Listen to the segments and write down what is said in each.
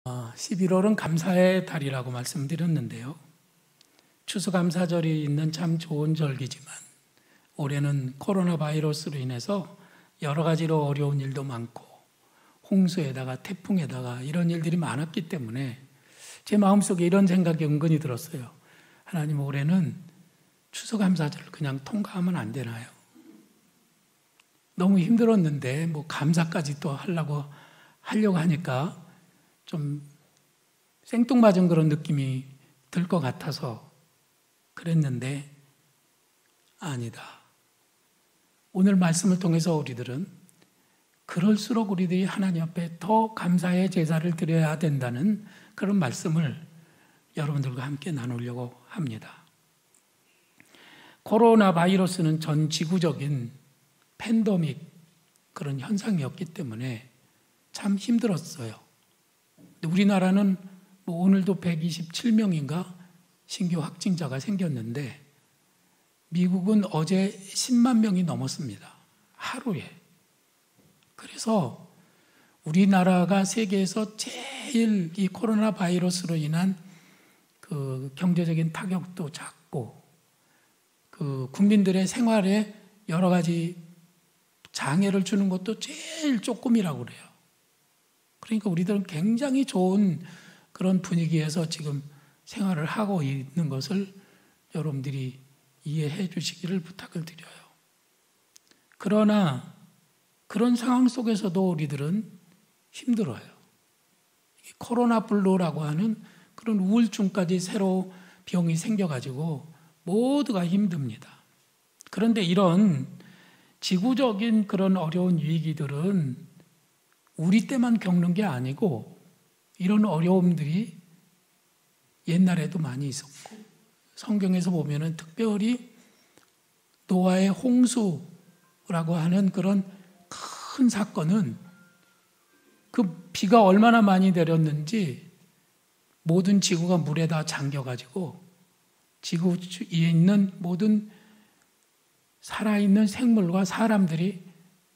11월은 감사의 달이라고 말씀드렸는데요. 추수감사절이 있는 참 좋은 절기지만 올해는 코로나 바이러스로 인해서 여러 가지로 어려운 일도 많고 홍수에다가 태풍에다가 이런 일들이 많았기 때문에 제 마음속에 이런 생각이 은근히 들었어요. 하나님, 올해는 추수감사절을 그냥 통과하면 안 되나요? 너무 힘들었는데 감사까지 또 하려고 하니까 좀 생뚱맞은 그런 느낌이 들 것 같아서 그랬는데 아니다. 오늘 말씀을 통해서 우리들은 그럴수록 우리들이 하나님 앞에 더 감사의 제사를 드려야 된다는 그런 말씀을 여러분들과 함께 나누려고 합니다. 코로나 바이러스는 전 지구적인 팬데믹 그런 현상이었기 때문에 참 힘들었어요. 우리나라는 오늘도 127명인가 신규 확진자가 생겼는데 미국은 어제 10만 명이 넘었습니다. 하루에. 그래서 우리나라가 세계에서 제일 이 코로나 바이러스로 인한 그 경제적인 타격도 작고 그 국민들의 생활에 여러 가지 장애를 주는 것도 제일 조금이라고 그래요. 그러니까 우리들은 굉장히 좋은 그런 분위기에서 지금 생활을 하고 있는 것을 여러분들이 이해해 주시기를 부탁을 드려요. 그러나 그런 상황 속에서도 우리들은 힘들어요. 코로나 블루라고 하는 그런 우울증까지 새로 병이 생겨가지고 모두가 힘듭니다. 그런데 이런 지구적인 그런 어려운 위기들은 우리 때만 겪는 게 아니고 이런 어려움들이 옛날에도 많이 있었고 성경에서 보면은 특별히 노아의 홍수라고 하는 그런 큰 사건은 그 비가 얼마나 많이 내렸는지 모든 지구가 물에 다 잠겨가지고 지구 위에 있는 모든 살아있는 생물과 사람들이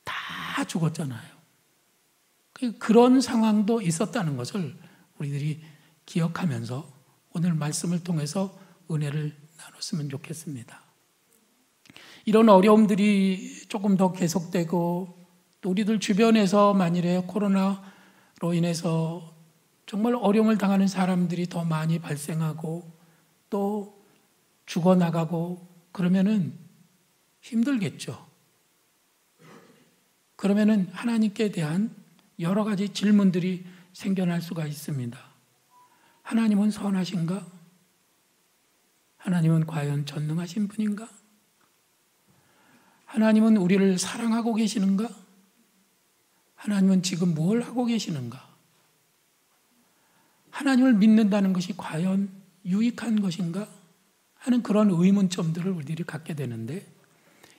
다 죽었잖아요. 그런 상황도 있었다는 것을 우리들이 기억하면서 오늘 말씀을 통해서 은혜를 나눴으면 좋겠습니다. 이런 어려움들이 조금 더 계속되고 또 우리들 주변에서 만일에 코로나로 인해서 정말 어려움을 당하는 사람들이 더 많이 발생하고 또 죽어나가고 그러면은 힘들겠죠. 그러면은 하나님께 대한 여러 가지 질문들이 생겨날 수가 있습니다. 하나님은 선하신가? 하나님은 과연 전능하신 분인가? 하나님은 우리를 사랑하고 계시는가? 하나님은 지금 뭘 하고 계시는가? 하나님을 믿는다는 것이 과연 유익한 것인가? 하는 그런 의문점들을 우리들이 갖게 되는데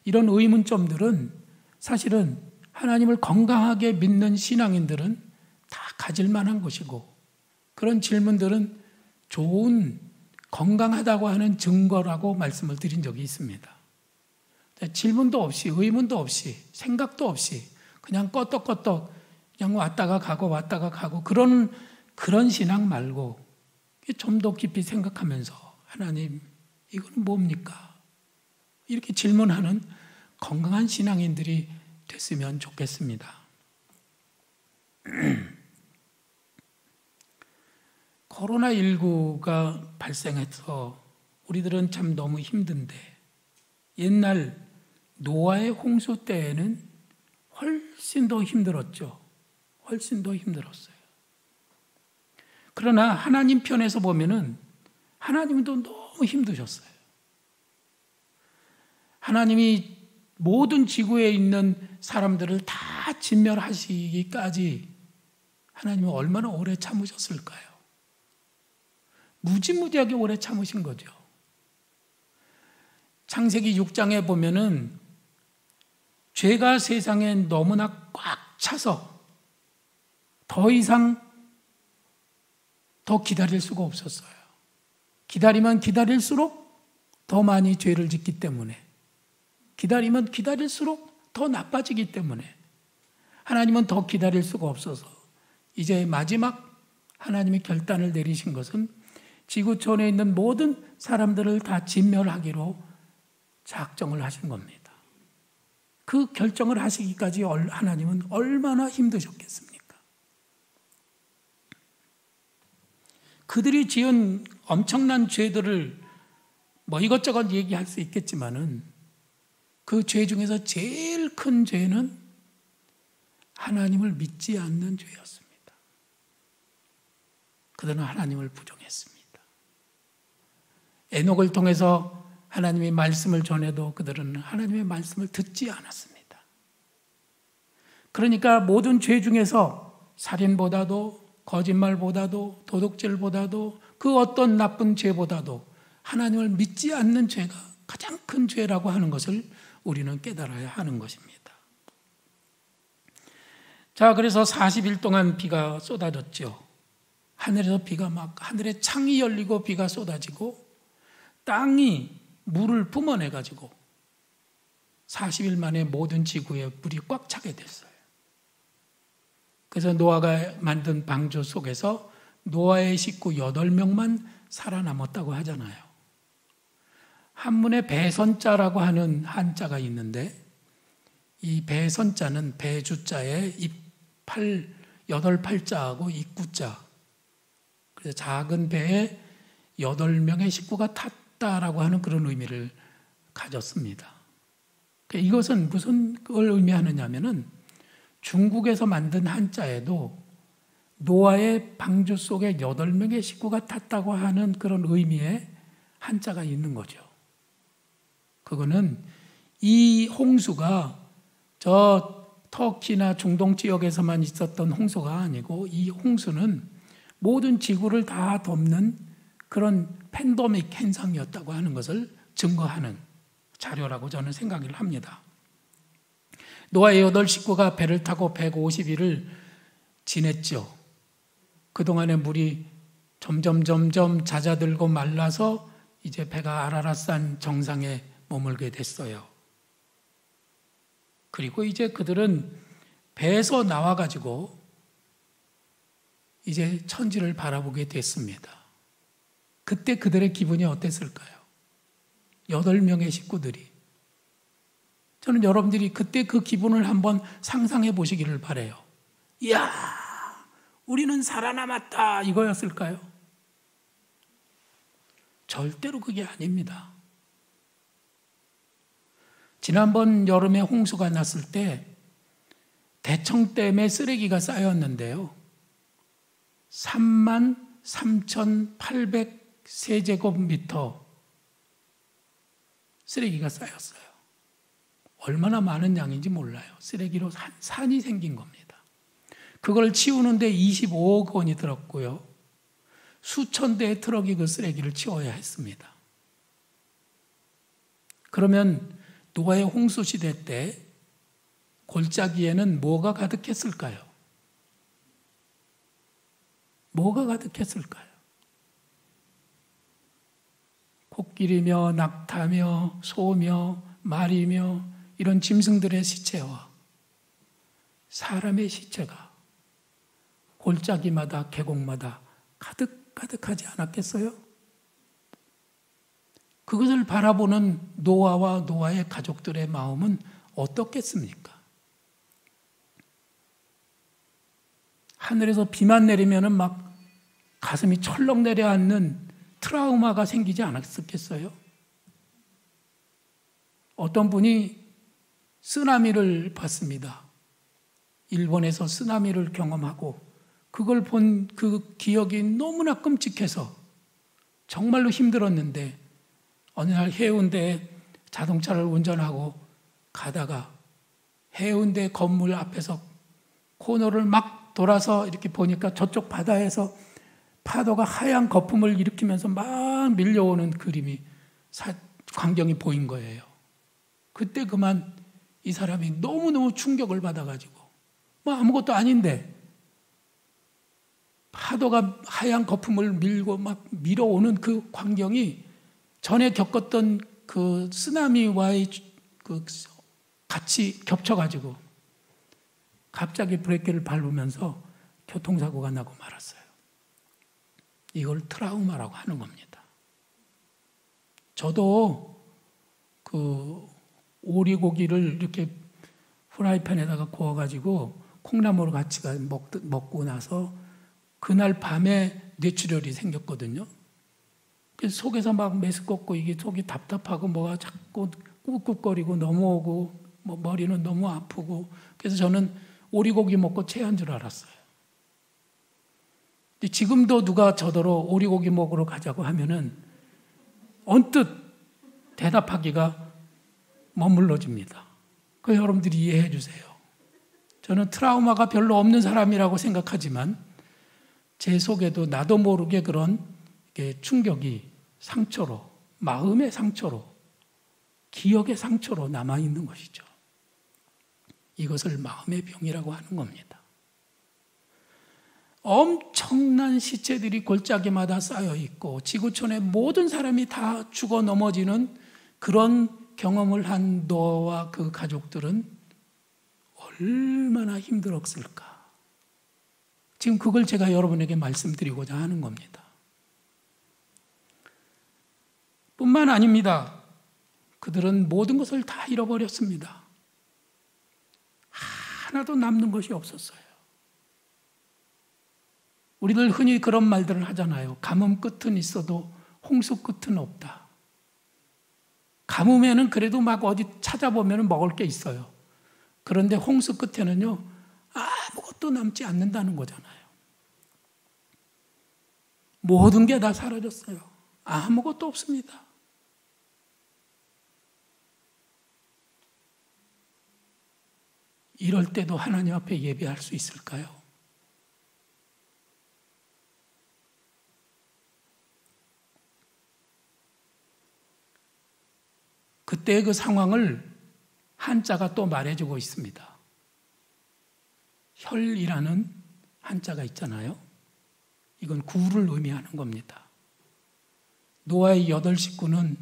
이런 의문점들은 사실은 하나님을 건강하게 믿는 신앙인들은 다 가질 만한 것이고 그런 질문들은 좋은 건강하다고 하는 증거라고 말씀을 드린 적이 있습니다. 질문도 없이 의문도 없이 생각도 없이 그냥 껐덕껐덕 그냥 왔다가 가고 그런 신앙 말고 좀 더 깊이 생각하면서 하나님 이건 뭡니까? 이렇게 질문하는 건강한 신앙인들이 됐으면 좋겠습니다. 코로나19가 발생해서 우리들은 참 너무 힘든데 옛날 노아의 홍수 때에는 훨씬 더 힘들었죠. 훨씬 더 힘들었어요. 그러나 하나님 편에서 보면은 하나님도 너무 힘드셨어요. 하나님이 모든 지구에 있는 사람들을 다 진멸하시기까지 하나님은 얼마나 오래 참으셨을까요? 무지무지하게 오래 참으신 거죠. 창세기 6장에 보면은 죄가 세상에 너무나 꽉 차서 더 이상 더 기다릴 수가 없었어요. 기다리면 기다릴수록 더 많이 죄를 짓기 때문에 기다리면 기다릴수록 더 나빠지기 때문에 하나님은 더 기다릴 수가 없어서 이제 마지막 하나님이 결단을 내리신 것은 지구촌에 있는 모든 사람들을 다 진멸하기로 작정을 하신 겁니다. 그 결정을 하시기까지 하나님은 얼마나 힘드셨겠습니까? 그들이 지은 엄청난 죄들을 이것저것 얘기할 수 있겠지만은 그 죄 중에서 제일 큰 죄는 하나님을 믿지 않는 죄였습니다. 그들은 하나님을 부정했습니다. 에녹을 통해서 하나님의 말씀을 전해도 그들은 하나님의 말씀을 듣지 않았습니다. 그러니까 모든 죄 중에서 살인보다도 거짓말보다도 도둑질보다도 그 어떤 나쁜 죄보다도 하나님을 믿지 않는 죄가 가장 큰 죄라고 하는 것을 우리는 깨달아야 하는 것입니다. 자, 그래서 40일 동안 비가 쏟아졌죠. 하늘에서 비가 하늘에 창이 열리고 비가 쏟아지고 땅이 물을 뿜어내가지고 40일 만에 모든 지구에 물이 꽉 차게 됐어요. 그래서 노아가 만든 방주 속에서 노아의 식구 8명만 살아남았다고 하잖아요. 한문에 배선자라고 하는 한자가 있는데 이 배선자는 배주자에 8팔자하고 입구자, 그래서 작은 배에 8명의 식구가 탔다라고 하는 그런 의미를 가졌습니다. 이것은 무슨 걸 의미하느냐 하면은 중국에서 만든 한자에도 노아의 방주 속에 8명의 식구가 탔다고 하는 그런 의미의 한자가 있는 거죠. 그거는 이 홍수가 저 터키나 중동 지역에서만 있었던 홍수가 아니고 이 홍수는 모든 지구를 다 덮는 그런 팬데믹 현상이었다고 하는 것을 증거하는 자료라고 저는 생각을 합니다. 노아의 8 식구가 배를 타고 150일을 지냈죠. 그동안에 물이 점점 잦아들고 말라서 이제 배가 아라랏산 정상에 머물게 됐어요. 그리고 이제 그들은 배에서 나와가지고 이제 천지를 바라보게 됐습니다. 그때 그들의 기분이 어땠을까요? 8명의 식구들이. 저는 여러분들이 그때 그 기분을 한번 상상해 보시기를 바라요. 이야, 우리는 살아남았다 이거였을까요? 절대로 그게 아닙니다. 지난번 여름에 홍수가 났을 때 대청댐에 쓰레기가 쌓였는데요. 33,800세제곱미터 쓰레기가 쌓였어요. 얼마나 많은 양인지 몰라요. 쓰레기로 산이 생긴 겁니다. 그걸 치우는데 25억 원이 들었고요. 수천 대의 트럭이 그 쓰레기를 치워야 했습니다. 그러면 노아의 홍수 시대 때 골짜기에는 뭐가 가득했을까요? 뭐가 가득했을까요? 코끼리며 낙타며 소며 말이며 이런 짐승들의 시체와 사람의 시체가 골짜기마다 계곡마다 가득하지 않았겠어요? 그것을 바라보는 노아와 노아의 가족들의 마음은 어떻겠습니까? 하늘에서 비만 내리면은 막 가슴이 철렁 내려앉는 트라우마가 생기지 않았겠어요? 어떤 분이 쓰나미를 봤습니다. 일본에서 쓰나미를 경험하고 그걸 본 그 기억이 너무나 끔찍해서 정말로 힘들었는데 어느 날 해운대에 자동차를 운전하고 가다가 해운대 건물 앞에서 코너를 막 돌아서 이렇게 보니까 저쪽 바다에서 파도가 하얀 거품을 일으키면서 막 밀려오는 광경이 보인 거예요. 그때 그만 이 사람이 너무너무 충격을 받아가지고 아무것도 아닌데 파도가 하얀 거품을 밀고 막 밀어오는 그 광경이 전에 겪었던 그 쓰나미와의 같이 겹쳐가지고 갑자기 브레이크를 밟으면서 교통사고가 나고 말았어요. 이걸 트라우마라고 하는 겁니다. 저도 그 오리고기를 이렇게 프라이팬에다가 구워가지고 콩나물을 같이 먹고 나서 그날 밤에 뇌출혈이 생겼거든요. 그래서 속에서 막 메스껍고 이게 속이 답답하고 뭐가 자꾸 꾹꾹거리고 넘어오고 뭐 머리는 너무 아프고 그래서 저는 오리고기 먹고 체한 줄 알았어요. 근데 지금도 누가 저더러 오리고기 먹으러 가자고 하면은 언뜻 대답하기가 머물러집니다. 그 여러분들이 이해해 주세요. 저는 트라우마가 별로 없는 사람이라고 생각하지만 제 속에도 나도 모르게 그런 충격이 상처로, 마음의 상처로, 기억의 상처로 남아있는 것이죠. 이것을 마음의 병이라고 하는 겁니다. 엄청난 시체들이 골짜기마다 쌓여 있고 지구촌의 모든 사람이 다 죽어 넘어지는 그런 경험을 한 너와 그 가족들은 얼마나 힘들었을까. 지금 그걸 제가 여러분에게 말씀드리고자 하는 겁니다. 뿐만 아닙니다. 그들은 모든 것을 다 잃어버렸습니다. 하나도 남는 것이 없었어요. 우리들 흔히 그런 말들을 하잖아요. 가뭄 끝은 있어도 홍수 끝은 없다. 가뭄에는 그래도 막 어디 찾아보면 먹을 게 있어요. 그런데 홍수 끝에는요, 아무것도 남지 않는다는 거잖아요. 모든 게 다 사라졌어요. 아무것도 없습니다. 이럴 때도 하나님 앞에 예배할 수 있을까요? 그때의 그 상황을 한자가 또 말해주고 있습니다. 혈이라는 한자가 있잖아요. 이건 구를 의미하는 겁니다. 노아의 8 식구는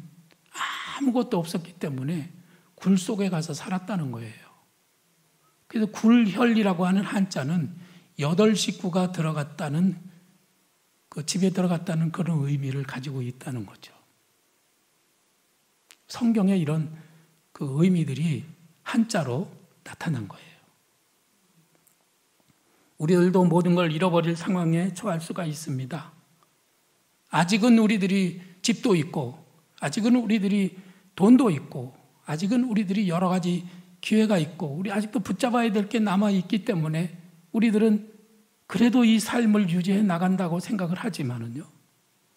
아무것도 없었기 때문에 굴 속에 가서 살았다는 거예요. 그래서 굴혈이라고 하는 한자는 8 식구가 들어갔다는, 그 집에 들어갔다는 그런 의미를 가지고 있다는 거죠. 성경에 이런 그 의미들이 한자로 나타난 거예요. 우리들도 모든 걸 잃어버릴 상황에 처할 수가 있습니다. 아직은 우리들이 집도 있고, 아직은 우리들이 돈도 있고, 아직은 우리들이 여러 가지 기회가 있고, 우리 아직도 붙잡아야 될 게 남아있기 때문에 우리들은 그래도 이 삶을 유지해 나간다고 생각을 하지만은요,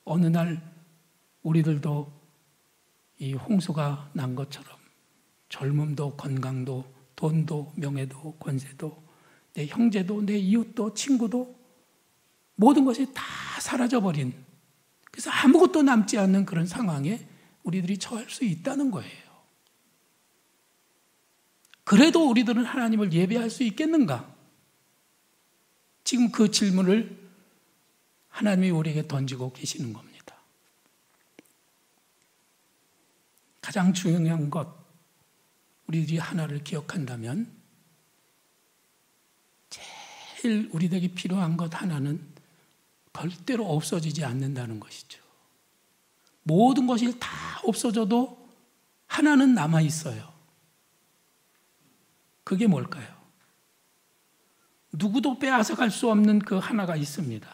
어느 날 우리들도 이 홍수가 난 것처럼 젊음도 건강도 돈도 명예도 권세도 내 형제도 내 이웃도 친구도 모든 것이 다 사라져버린, 그래서 아무것도 남지 않는 그런 상황에 우리들이 처할 수 있다는 거예요. 그래도 우리들은 하나님을 예배할 수 있겠는가? 지금 그 질문을 하나님이 우리에게 던지고 계시는 겁니다. 가장 중요한 것, 우리들이 하나를 기억한다면 제일 우리에게 필요한 것 하나는 절대로 없어지지 않는다는 것이죠. 모든 것이 다 없어져도 하나는 남아있어요. 그게 뭘까요? 누구도 빼앗아갈 수 없는 그 하나가 있습니다.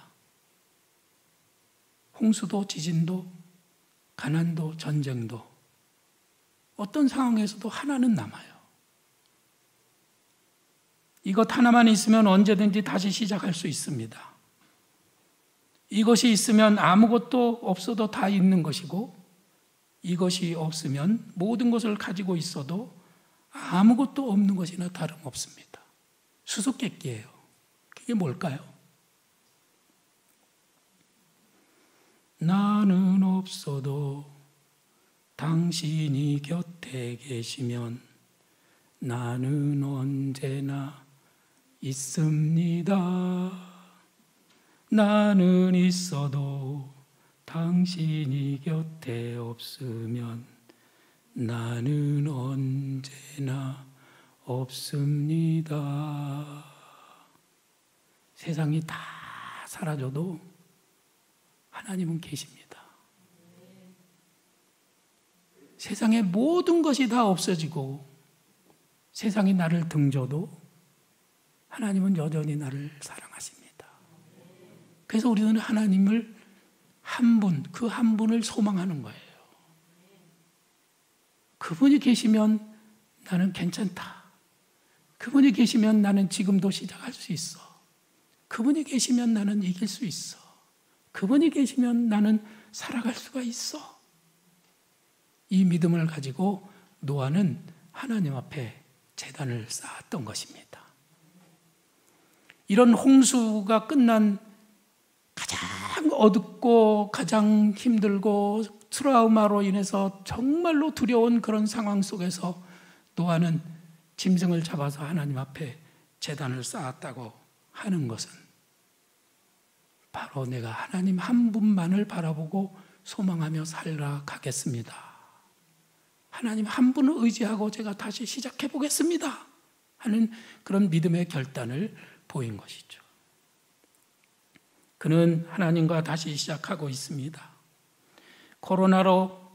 홍수도 지진도 가난도 전쟁도 어떤 상황에서도 하나는 남아요. 이것 하나만 있으면 언제든지 다시 시작할 수 있습니다. 이것이 있으면 아무것도 없어도 다 있는 것이고, 이것이 없으면 모든 것을 가지고 있어도 아무것도 없는 것이나 다름없습니다. 수수께끼예요. 그게 뭘까요? 나는 없어도 당신이 곁에 계시면 나는 언제나 있습니다. 나는 있어도 당신이 곁에 없으면 나는 언제나 없습니다. 세상이 다 사라져도 하나님은 계십니다. 세상의 모든 것이 다 없어지고 세상이 나를 등져도 하나님은 여전히 나를 사랑하십니다. 그래서 우리는 하나님을 한 분, 그 한 분을 소망하는 거예요. 그분이 계시면 나는 괜찮다. 그분이 계시면 나는 지금도 시작할 수 있어. 그분이 계시면 나는 이길 수 있어. 그분이 계시면 나는 살아갈 수가 있어. 이 믿음을 가지고 노아는 하나님 앞에 제단을 쌓았던 것입니다. 이런 홍수가 끝난 가장 어둡고 가장 힘들고 트라우마로 인해서 정말로 두려운 그런 상황 속에서 노아는 짐승을 잡아서 하나님 앞에 제단을 쌓았다고 하는 것은 바로 내가 하나님 한 분만을 바라보고 소망하며 살아가겠습니다. 하나님 한 분을 의지하고 제가 다시 시작해 보겠습니다 하는 그런 믿음의 결단을 보인 것이죠. 그는 하나님과 다시 시작하고 있습니다. 코로나로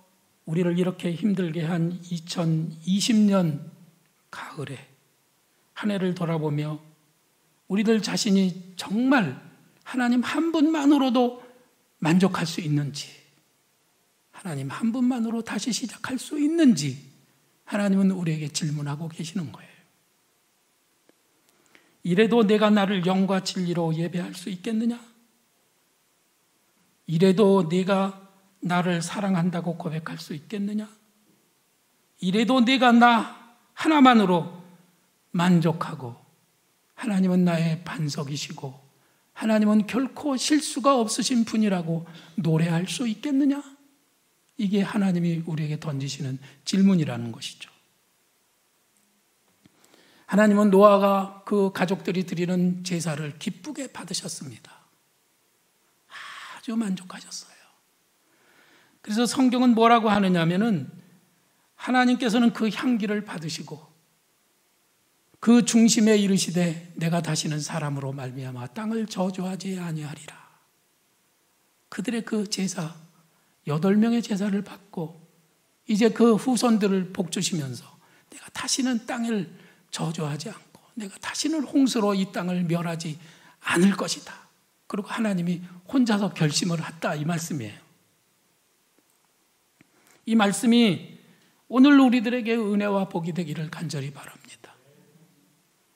우리를 이렇게 힘들게 한 2020년 가을에 한 해를 돌아보며 우리들 자신이 정말 하나님 한 분만으로도 만족할 수 있는지, 하나님 한 분만으로 다시 시작할 수 있는지 하나님은 우리에게 질문하고 계시는 거예요. 이래도 내가 나를 영과 진리로 예배할 수 있겠느냐? 이래도 내가 나를 사랑한다고 고백할 수 있겠느냐? 이래도 내가 나 하나만으로 만족하고 하나님은 나의 반석이시고 하나님은 결코 실수가 없으신 분이라고 노래할 수 있겠느냐? 이게 하나님이 우리에게 던지시는 질문이라는 것이죠. 하나님은 노아가 그 가족들이 드리는 제사를 기쁘게 받으셨습니다. 아주 만족하셨어요. 그래서 성경은 뭐라고 하느냐면은 하나님께서는 그 향기를 받으시고 그 중심에 이르시되 내가 다시는 사람으로 말미암아 땅을 저주하지 아니하리라. 그들의 그 제사 8명의 제사를 받고 이제 그 후손들을 복주시면서 내가 다시는 땅을 저주하지 않고 내가 다시는 홍수로 이 땅을 멸하지 않을 것이다. 그리고 하나님이 혼자서 결심을 했다 이 말씀이에요. 이 말씀이 오늘 우리들에게 은혜와 복이 되기를 간절히 바랍니다.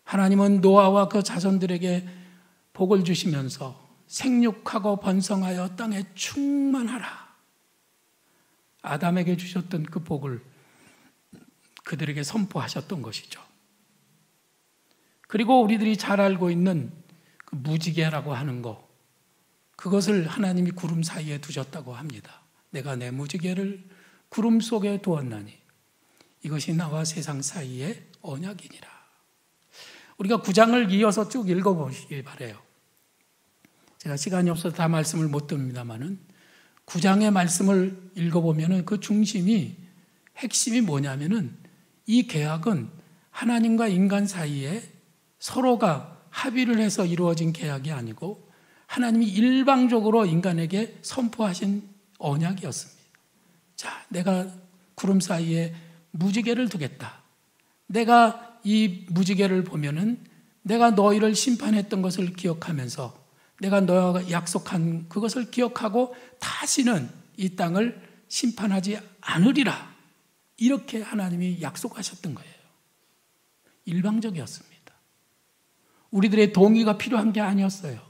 하나님은 노아와 그 자손들에게 복을 주시면서 생육하고 번성하여 땅에 충만하라. 아담에게 주셨던 그 복을 그들에게 선포하셨던 것이죠. 그리고 우리들이 잘 알고 있는 그 무지개라고 하는 것, 그것을 하나님이 구름 사이에 두셨다고 합니다. 내가 내 무지개를 구름 속에 두었나니 이것이 나와 세상 사이의 언약이니라. 우리가 9장을 이어서 쭉 읽어보시기 바라요. 제가 시간이 없어서 다 말씀을 못 드립니다만은 9장의 말씀을 읽어보면 그 중심이 핵심이 뭐냐면은 이 계약은 하나님과 인간 사이에 서로가 합의를 해서 이루어진 계약이 아니고 하나님이 일방적으로 인간에게 선포하신 언약이었습니다. 자, 내가 구름 사이에 무지개를 두겠다. 내가 이 무지개를 보면은 내가 너희를 심판했던 것을 기억하면서 내가 너희가 약속한 그것을 기억하고 다시는 이 땅을 심판하지 않으리라. 이렇게 하나님이 약속하셨던 거예요. 일방적이었습니다. 우리들의 동의가 필요한 게 아니었어요.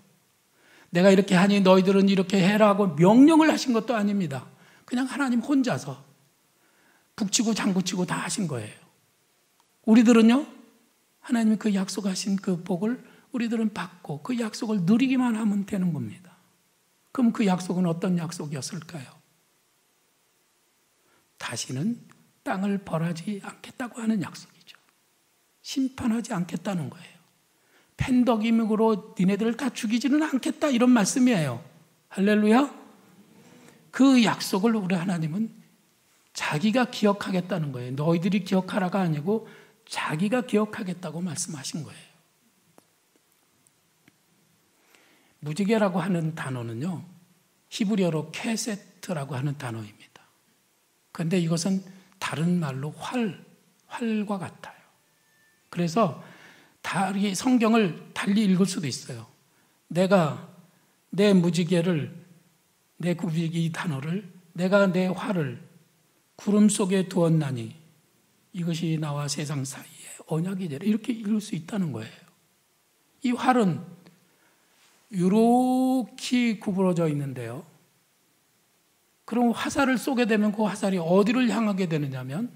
내가 이렇게 하니 너희들은 이렇게 해라고 명령을 하신 것도 아닙니다. 그냥 하나님 혼자서 북치고 장구치고 다 하신 거예요. 우리들은요, 하나님이 그 약속하신 그 복을 우리들은 받고 그 약속을 누리기만 하면 되는 겁니다. 그럼 그 약속은 어떤 약속이었을까요? 다시는 땅을 벌하지 않겠다고 하는 약속이죠. 심판하지 않겠다는 거예요. 팬더기믹으로 니네들을 다 죽이지는 않겠다 이런 말씀이에요. 할렐루야. 그 약속을 우리 하나님은 자기가 기억하겠다는 거예요. 너희들이 기억하라가 아니고 자기가 기억하겠다고 말씀하신 거예요. 무지개라고 하는 단어는요, 히브리어로 케세트라고 하는 단어입니다. 그런데 이것은 다른 말로 활과 같아요. 그래서 성경을 달리 읽을 수도 있어요. 내가 내 무지개를, 이 단어를, 내가 내 활을 구름 속에 두었나니 이것이 나와 세상 사이에 언약이 되라. 이렇게 읽을 수 있다는 거예요. 이 활은 이렇게 구부러져 있는데요. 그럼 화살을 쏘게 되면 그 화살이 어디를 향하게 되느냐면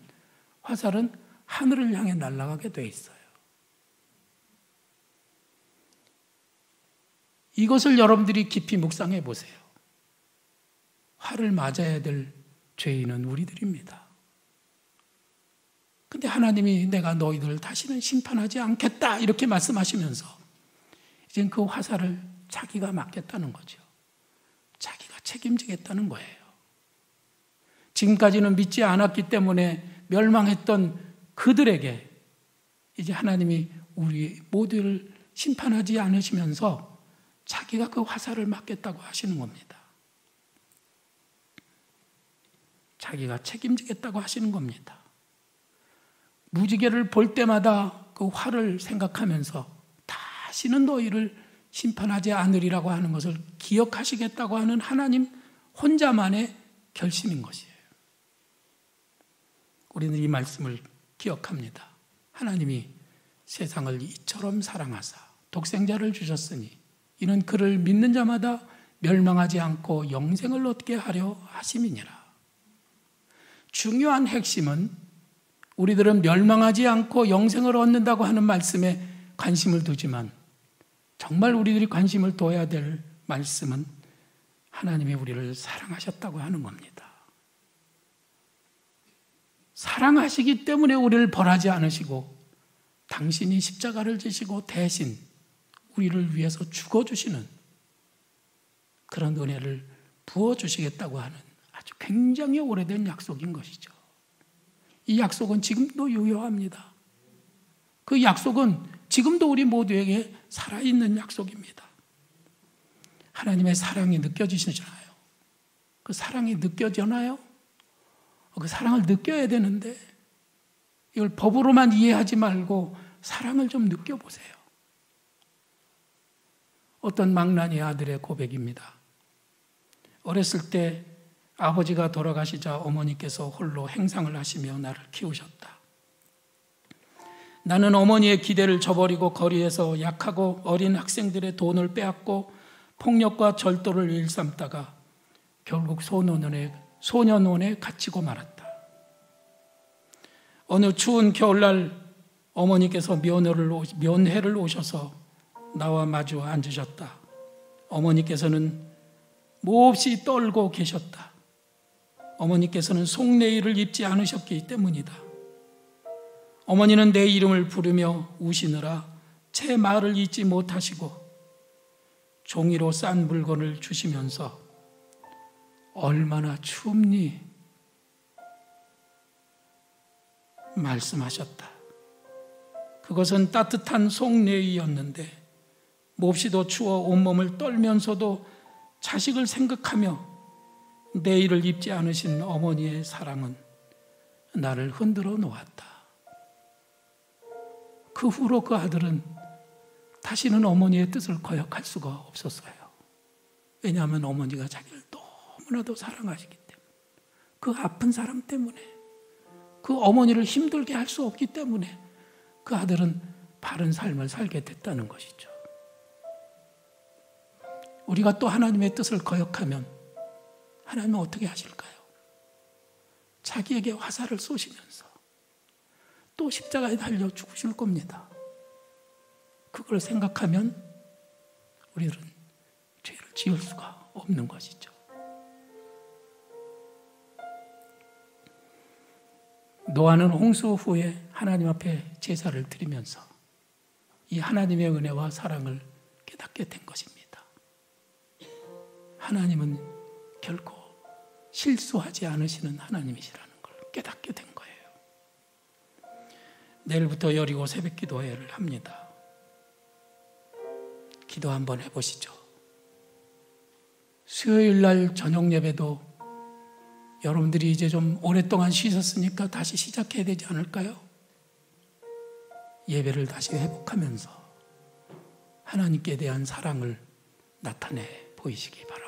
화살은 하늘을 향해 날아가게 돼 있어요. 이것을 여러분들이 깊이 묵상해 보세요. 활을 맞아야 될 죄인은 우리들입니다. 근데 하나님이 내가 너희들을 다시는 심판하지 않겠다 이렇게 말씀하시면서 이젠 그 화살을 자기가 맞겠다는 거죠. 자기가 책임지겠다는 거예요. 지금까지는 믿지 않았기 때문에 멸망했던 그들에게 이제 하나님이 우리 모두를 심판하지 않으시면서 자기가 그 화살을 맞겠다고 하시는 겁니다. 자기가 책임지겠다고 하시는 겁니다. 무지개를 볼 때마다 그 활을 생각하면서 다시는 너희를 심판하지 않으리라고 하는 것을 기억하시겠다고 하는 하나님 혼자만의 결심인 것이에요. 우리는 이 말씀을 기억합니다. 하나님이 세상을 이처럼 사랑하사 독생자를 주셨으니 이는 그를 믿는 자마다 멸망하지 않고 영생을 얻게 하려 하심이니라. 중요한 핵심은 우리들은 멸망하지 않고 영생을 얻는다고 하는 말씀에 관심을 두지만 정말 우리들이 관심을 둬야 될 말씀은 하나님이 우리를 사랑하셨다고 하는 겁니다. 사랑하시기 때문에 우리를 벌하지 않으시고 당신이 십자가를 지시고 대신 우리를 위해서 죽어주시는 그런 은혜를 부어주시겠다고 하는 아주 굉장히 오래된 약속인 것이죠. 이 약속은 지금도 유효합니다. 그 약속은 지금도 우리 모두에게 살아있는 약속입니다. 하나님의 사랑이 느껴지시잖아요. 그 사랑이 느껴지나요? 그 사랑을 느껴야 되는데 이걸 법으로만 이해하지 말고 사랑을 좀 느껴보세요. 어떤 망나니 아들의 고백입니다. 어렸을 때 아버지가 돌아가시자 어머니께서 홀로 행상을 하시며 나를 키우셨다. 나는 어머니의 기대를 저버리고 거리에서 약하고 어린 학생들의 돈을 빼앗고 폭력과 절도를 일삼다가 결국 소년원에 갇히고 말았다. 어느 추운 겨울날 어머니께서 면회를 오셔서 나와 마주 앉으셨다. 어머니께서는 몹시 떨고 계셨다. 어머니께서는 속내의를 입지 않으셨기 때문이다. 어머니는 내 이름을 부르며 우시느라 제 말을 잊지 못하시고 종이로 싼 물건을 주시면서 얼마나 춥니? 말씀하셨다. 그것은 따뜻한 속내의였는데 몹시도 추워 온몸을 떨면서도 자식을 생각하며 내일을 입지 않으신 어머니의 사랑은 나를 흔들어 놓았다. 그 후로 그 아들은 다시는 어머니의 뜻을 거역할 수가 없었어요. 왜냐하면 어머니가 자기를 너무나도 사랑하시기 때문에, 그 아픈 사람 때문에, 그 어머니를 힘들게 할 수 없기 때문에 그 아들은 바른 삶을 살게 됐다는 것이죠. 우리가 또 하나님의 뜻을 거역하면 하나님은 어떻게 하실까요? 자기에게 화살을 쏘시면서 또 십자가에 달려 죽으실 겁니다. 그걸 생각하면 우리들은 죄를 지을 수가 없는 것이죠. 노아는 홍수 후에 하나님 앞에 제사를 드리면서 이 하나님의 은혜와 사랑을 깨닫게 된 것입니다. 하나님은 결코 실수하지 않으시는 하나님이시라는 걸 깨닫게 된 거예요. 내일부터 여리고 새벽 기도회를 합니다. 기도 한번 해보시죠. 수요일 날 저녁 예배도 여러분들이 이제 좀 오랫동안 쉬셨으니까 다시 시작해야 되지 않을까요? 예배를 다시 회복하면서 하나님께 대한 사랑을 나타내 보이시기 바랍니다.